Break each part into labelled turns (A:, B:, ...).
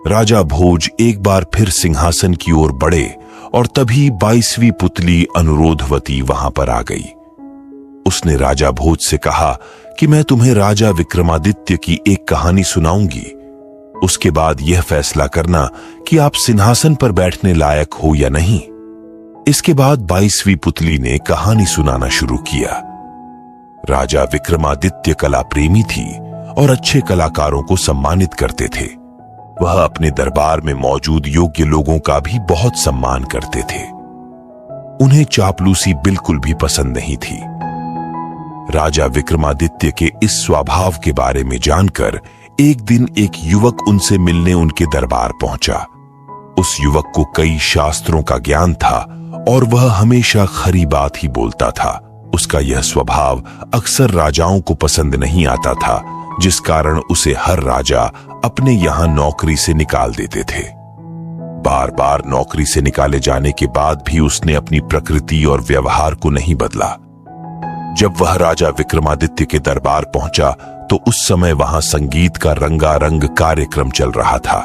A: राजा भोज एक बार फिर सिंहासन की ओर बढ़े और तभी 22वीं पुतली अनुरोधवती वहां पर आ गई। उसने राजा भोज से कहा कि मैं तुम्हें राजा विक्रमादित्य की एक कहानी सुनाऊंगी। उसके बाद यह फैसला करना कि आप सिंहासन पर बैठने लायक हो या नहीं। इसके बाद 22वीं पुतली ने कहानी सुनाना शुरू किया। राजा विक्रमादित्य कला प्रेमी थी और अच्छे कलाकारों को सम्मानित करते थे। वह अपने दरबार में मौजूद योग्य लोगों का भी बहुत सम्मान करते थे। उन्हें चापलूसी बिल्कुल भी पसंद नहीं थी। राजा विक्रमादित्य के इस स्वभाव के बारे में जानकर एक दिन एक युवक उनसे मिलने उनके दरबार पहुंचा। उस युवक को कई शास्त्रों का ज्ञान था और वह हमेशा खरी बात ही बोलता था। उसका यह स्वभाव अक्सर राजाओं को पसंद नहीं आता था, जिस कारण उसे हर राजा अपने यहां नौकरी से निकाल देते थे। बार बार नौकरी से निकाले जाने के बाद भी उसने अपनी प्रकृति और व्यवहार को नहीं बदला। जब वह राजा विक्रमादित्य के दरबार पहुंचा तो उस समय वहां संगीत का रंगारंग कार्यक्रम चल रहा था।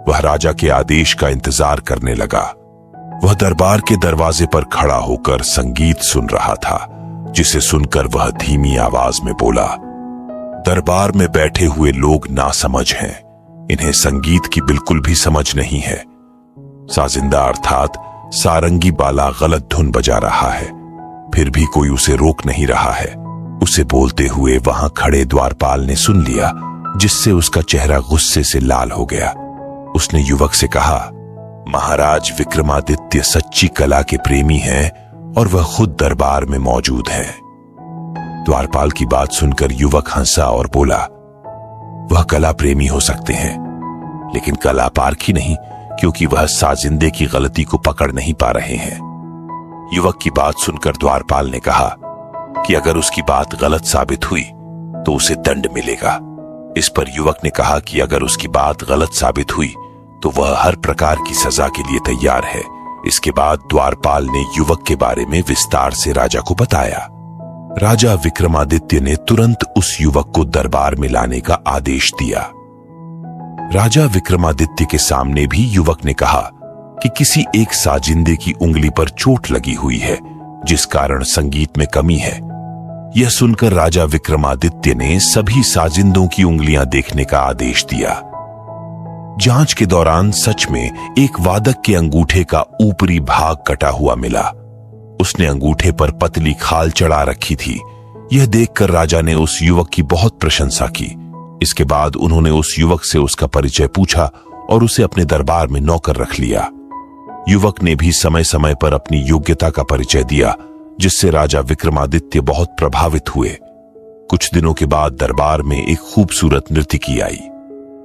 A: वह राजा के आदेश का इंतजार करने लगा। वह दरबार के दरवाजे पर खड़ा होकर संगीत सुन रहा था, जिसे सुनकर वह धीमी आवाज में बोला, दरबार में बैठे हुए लोग नासमझ हैं। इन्हें संगीत की बिल्कुल भी समझ नहीं है। साजिंदा अर्थात सारंगी बाला गलत धुन बजा रहा है, फिर भी कोई उसे रोक नहीं रहा है। उसे बोलते हुए वहां खड़े द्वारपाल ने सुन लिया, जिससे उसका चेहरा गुस्से से लाल हो गया। उसने युवक से कहा, महाराज विक्रमादित्य सच्ची कला के प्रेमी हैं और वह खुद दरबार में मौजूद हैं। द्वारपाल की बात सुनकर युवक हंसा और बोला, वह कला प्रेमी हो सकते हैं, लेकिन कला पारखी नहीं, क्योंकि वह साजिंदे की गलती को पकड़ नहीं पा रहे हैं। युवक की बात सुनकर द्वारपाल ने कहा कि अगर उसकी बात गलत साबित हुई तो उसे दंड मिलेगा। इस पर युवक ने कहा कि अगर उसकी बात गलत साबित हुई तो वह हर प्रकार की सजा के लिए तैयार है। इसके बाद द्वारपाल ने युवक के बारे में विस्तार से राजा को बताया। राजा विक्रमादित्य ने तुरंत उस युवक को दरबार में लाने का आदेश दिया। राजा विक्रमादित्य के सामने भी युवक ने कहा कि किसी एक साजिंदे की उंगली पर चोट लगी हुई है, जिस कारण संगीत में कमी है। यह सुनकर राजा विक्रमादित्य ने सभी साजिंदों की उंगलियां देखने का आदेश दिया। जांच के दौरान सच में एक वादक के अंगूठे का ऊपरी भाग कटा हुआ मिला। उसने अंगूठे पर पतली खाल चढ़ा रखी थी। यह देखकर राजा ने उस युवक की बहुत प्रशंसा की। इसके बाद उन्होंने उस युवक से उसका परिचय पूछा और उसे अपने दरबार में नौकर रख लिया। युवक ने भी समय समय पर अपनी योग्यता का परिचय दिया, जिससे राजा विक्रमादित्य बहुत प्रभावित हुए। कुछ दिनों के बाद दरबार में एक खूबसूरत नर्तकी आई।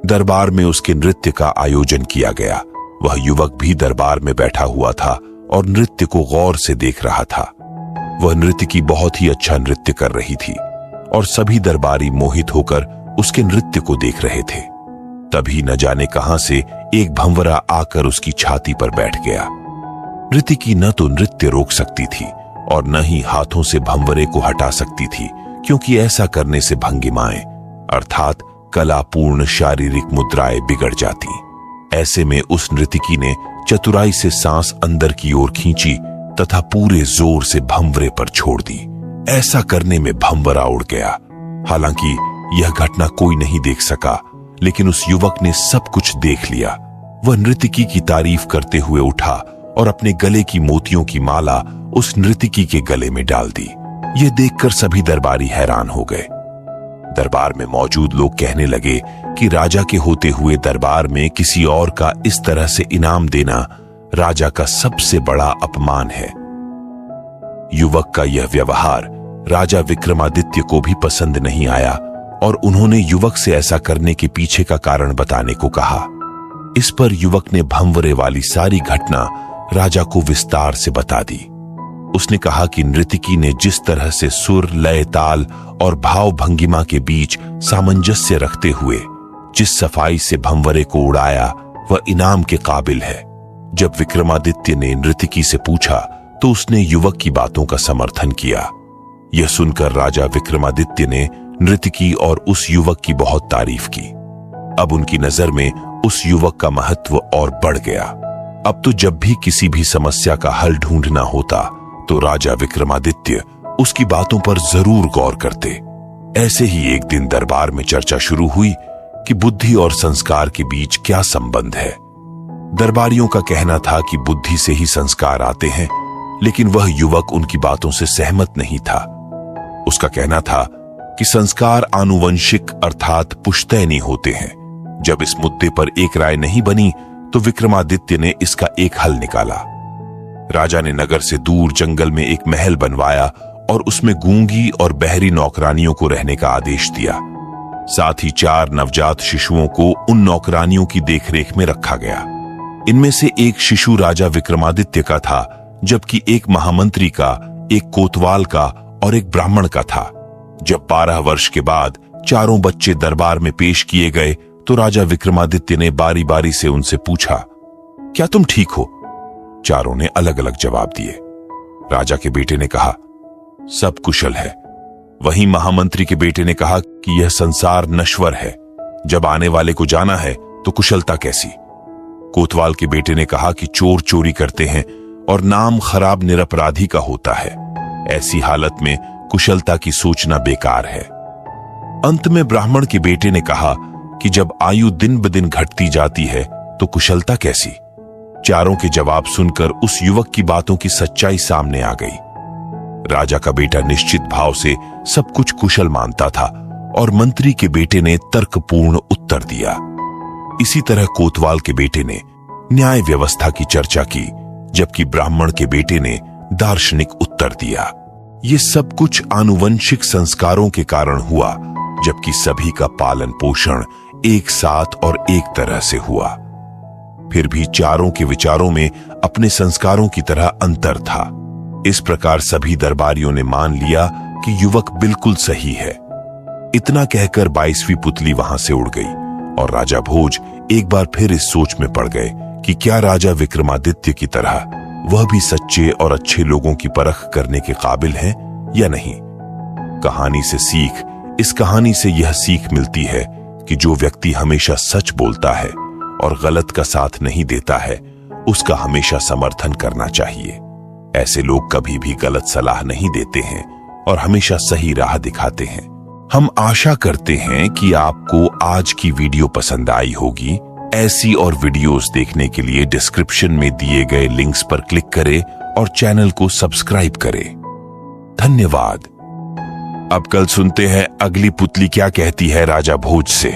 A: दरबार में उसके नृत्य का आयोजन किया गया। वह युवक भी दरबार में बैठा हुआ था और नृत्य को गौर से देख रहा था। वह नर्तकी बहुत ही अच्छा नृत्य कर रही थी और सभी दरबारी मोहित होकर उसके नृत्य को देख रहे थे। तभी न जाने कहां से एक भंवरा आकर उसकी छाती पर बैठ गया। नर्तकी न तो नृत्य रोक सकती थी और न ही हाथों से भंवरे को हटा सकती थी, क्योंकि ऐसा करने से भंगिमाएं अर्थात कलापूर्ण शारीरिक मुद्राएं बिगड़ जाती। ऐसे में उस नर्तकी ने चतुराई से सांस अंदर की ओर खींची तथा पूरे जोर से भंवरे पर छोड़ दी। ऐसा करने में भंवरा उड़ गया। हालांकि यह घटना कोई नहीं देख सका, लेकिन उस युवक ने सब कुछ देख लिया। वह नर्तकी की तारीफ करते हुए उठा और अपने गले की मोतियों की माला उस नर्तकी के गले में डाल दी। यह देखकर सभी दरबारी हैरान हो गए। दरबार में मौजूद लोग कहने लगे कि राजा के होते हुए दरबार में किसी और का इस तरह से इनाम देना राजा का सबसे बड़ा अपमान है। युवक का यह व्यवहार राजा विक्रमादित्य को भी पसंद नहीं आया और उन्होंने युवक से ऐसा करने के पीछे का कारण बताने को कहा। इस पर युवक ने भंवरे वाली सारी घटना राजा को विस्तार से बता दी। उसने कहा कि नर्तकी ने जिस तरह से सुर, लय, ताल और भाव भंगिमा के बीच सामंजस्य रखते हुए जिस सफाई से भंवरे को उड़ाया, वह इनाम के काबिल है। जब विक्रमादित्य ने नर्तकी से पूछा तो उसने युवक की बातों का समर्थन किया। यह सुनकर राजा विक्रमादित्य ने नर्तकी और उस युवक की बहुत तारीफ की। अब उनकी नजर में उस युवक का महत्व और बढ़ गया। अब तो जब भी किसी भी समस्या का हल ढूंढना होता तो राजा विक्रमादित्य उसकी बातों पर जरूर गौर करते। ऐसे ही एक दिन दरबार में चर्चा शुरू हुई कि बुद्धि और संस्कार के बीच क्या संबंध है। दरबारियों का कहना था कि बुद्धि से ही संस्कार आते हैं, लेकिन वह युवक उनकी बातों से सहमत नहीं था। उसका कहना था कि संस्कार आनुवंशिक अर्थात पुश्तैनी होते हैं। जब इस मुद्दे पर एक राय नहीं बनी तो विक्रमादित्य ने इसका एक हल निकाला। राजा ने नगर से दूर जंगल में एक महल बनवाया और उसमें गूंगी और बहरी नौकरानियों को रहने का आदेश दिया। साथ ही 4 नवजात शिशुओं को उन नौकरानियों की देखरेख में रखा गया। इनमें से एक शिशु राजा विक्रमादित्य का था, जबकि एक महामंत्री का, एक कोतवाल का और एक ब्राह्मण का था। जब 12 वर्ष के बाद चारों बच्चे दरबार में पेश किए गए तो राजा विक्रमादित्य ने बारी बारी से उनसे पूछा, क्या तुम ठीक हो? चारों ने अलग अलग जवाब दिए। राजा के बेटे ने कहा, सब कुशल है। वहीं महामंत्री के बेटे ने कहा कि यह संसार नश्वर है, जब आने वाले को जाना है तो कुशलता कैसी? कोतवाल के बेटे ने कहा कि चोर चोरी करते हैं और नाम खराब निरपराधी का होता है, ऐसी हालत में कुशलता की सोचना बेकार है। अंत में ब्राह्मण के बेटे ने कहा कि जब आयु दिन ब दिन घटती जाती है तो कुशलता कैसी? चारों के जवाब सुनकर उस युवक की बातों की सच्चाई सामने आ गई। राजा का बेटा निश्चित भाव से सब कुछ कुशल मानता था और मंत्री के बेटे ने तर्कपूर्ण उत्तर दिया। इसी तरह कोतवाल के बेटे ने न्याय व्यवस्था की चर्चा की, जबकि ब्राह्मण के बेटे ने दार्शनिक उत्तर दिया। ये सब कुछ आनुवंशिक संस्कारों के कारण हुआ, जबकि सभी का पालन पोषण एक साथ और एक तरह से हुआ। फिर भी चारों के विचारों में अपने संस्कारों की तरह अंतर था। इस प्रकार सभी दरबारियों ने मान लिया कि युवक बिल्कुल सही है। इतना कहकर 22वीं पुतली वहां से उड़ गई और राजा भोज एक बार फिर इस सोच में पड़ गए कि क्या राजा विक्रमादित्य की तरह वह भी सच्चे और अच्छे लोगों की परख करने के काबिल हैं या नहीं। कहानी से सीख, इस कहानी से यह सीख मिलती है कि जो व्यक्ति हमेशा सच बोलता है और गलत का साथ नहीं देता है, उसका हमेशा समर्थन करना चाहिए। ऐसे लोग कभी भी गलत सलाह नहीं देते हैं और हमेशा सही राह दिखाते हैं। हम आशा करते हैं कि आपको आज की वीडियो पसंद आई होगी। ऐसी और वीडियोस देखने के लिए डिस्क्रिप्शन में दिए गए लिंक्स पर क्लिक करें और चैनल को सब्सक्राइब करें। धन्यवाद। अब कल सुनते हैं अगली पुतली क्या कहती है राजा भोज से।